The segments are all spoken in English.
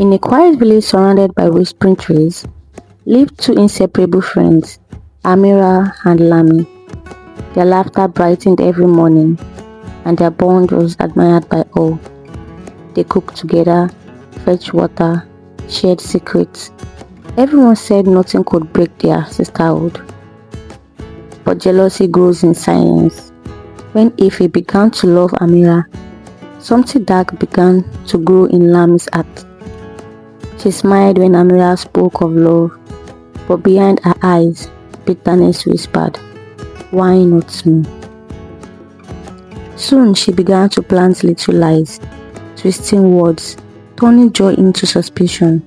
In a quiet village surrounded by whispering trees, lived two inseparable friends, Amira and Lami. Their laughter brightened every morning, and their bond was admired by all. They cooked together, fetched water, shared secrets. Everyone said nothing could break their sisterhood. But jealousy grows in silence. When Ife began to love Amira, something dark began to grow in Lami's heart. She smiled when Amira spoke of love, but behind her eyes, bitterness whispered, "Why not me?" Soon she began to plant little lies, twisting words, turning joy into suspicion.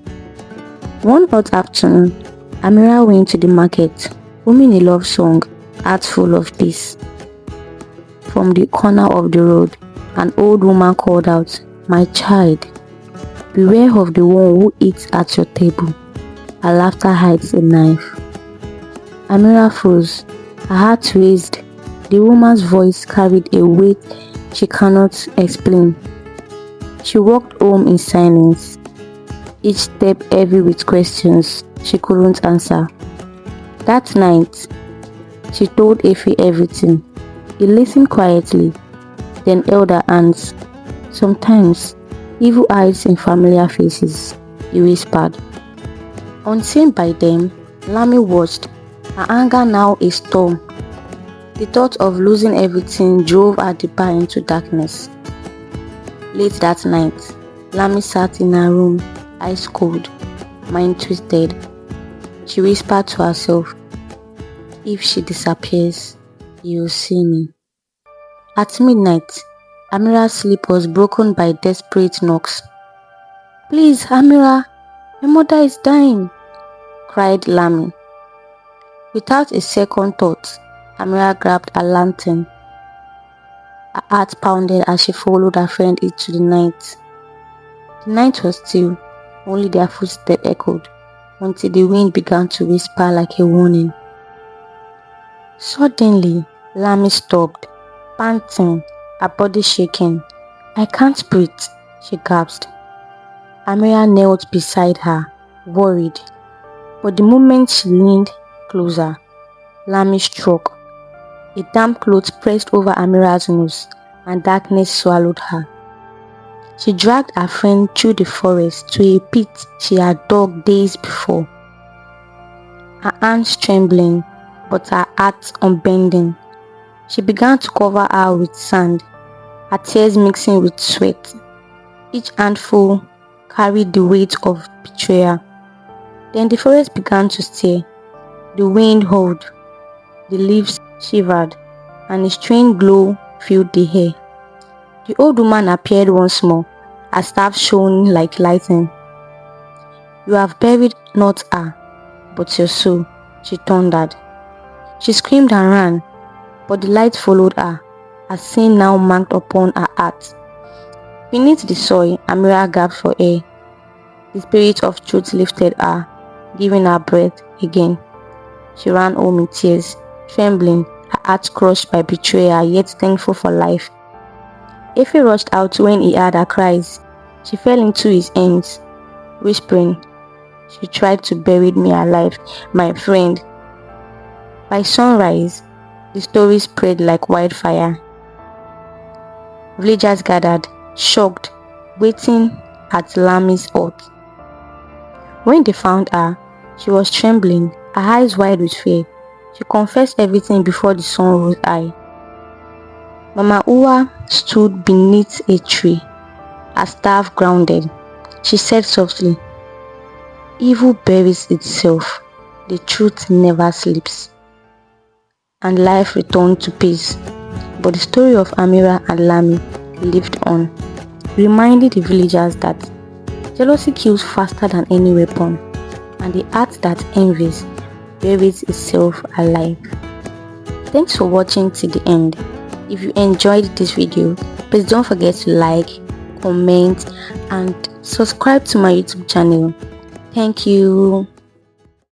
One hot afternoon, Amira went to the market, humming a love song, heart full of peace. From the corner of the road, an old woman called out, "My child, beware of the one who eats at your table. Her laughter hides a knife." Amira froze, her heart raised. The woman's voice carried a weight she cannot explain. She walked home in silence, each step heavy with questions she couldn't answer. That night, she told Effie everything. He listened quietly, then held her hands. "Sometimes, evil hides in familiar faces," he whispered. Unseen by them, Lami watched, her anger now a storm. The thought of losing everything drove her deeper into darkness. Late that night, Lami sat in her room, eyes cold, mind twisted. She whispered to herself, "If she disappears, you'll see me." At midnight, Amira's sleep was broken by desperate knocks. "Please, Amira, my mother is dying," cried Lami. Without a second thought, Amira grabbed a lantern. Her heart pounded as she followed her friend into the night. The night was still, only their footsteps echoed, until the wind began to whisper like a warning. Suddenly, Lami stopped, panting, her body shaking. "I can't breathe," she gasped. Amira knelt beside her, worried. But the moment she leaned closer, Lami struck. A damp cloth pressed over Amira's nose, and darkness swallowed her. She dragged her friend through the forest to a pit she had dug days before. Her hands trembling, but her heart unbending. She began to cover her with sand, her tears mixing with sweat. Each handful carried the weight of betrayal. Then the forest began to stir. The wind howled, the leaves shivered, and a strange glow filled the air. The old woman appeared once more, her staff shone like lightning. "You have buried not her, but your soul," she thundered. She screamed and ran, but the light followed her, her sin now marked upon her heart. Beneath the soil, Amira gasped for air. The spirit of truth lifted her, giving her breath again. She ran home in tears, trembling, her heart crushed by betrayal, yet thankful for life. Effie rushed out when he heard her cries. She fell into his arms, whispering, "She tried to bury me alive, my friend." By sunrise, the story spread like wildfire. Villagers gathered, shocked, waiting at Lami's hut. When they found her, she was trembling, her eyes wide with fear. She confessed everything before the sun rose high. Mama Uwa stood beneath a tree, her staff grounded. She said softly, "Evil buries itself, the truth never sleeps." And life returned to peace. But the story of Amira and Lami lived on, reminding the villagers that jealousy kills faster than any weapon, and the heart that envies buries itself alive. Thanks for watching till the end. If you enjoyed this video, please don't forget to like, comment, and subscribe to my YouTube channel. Thank you.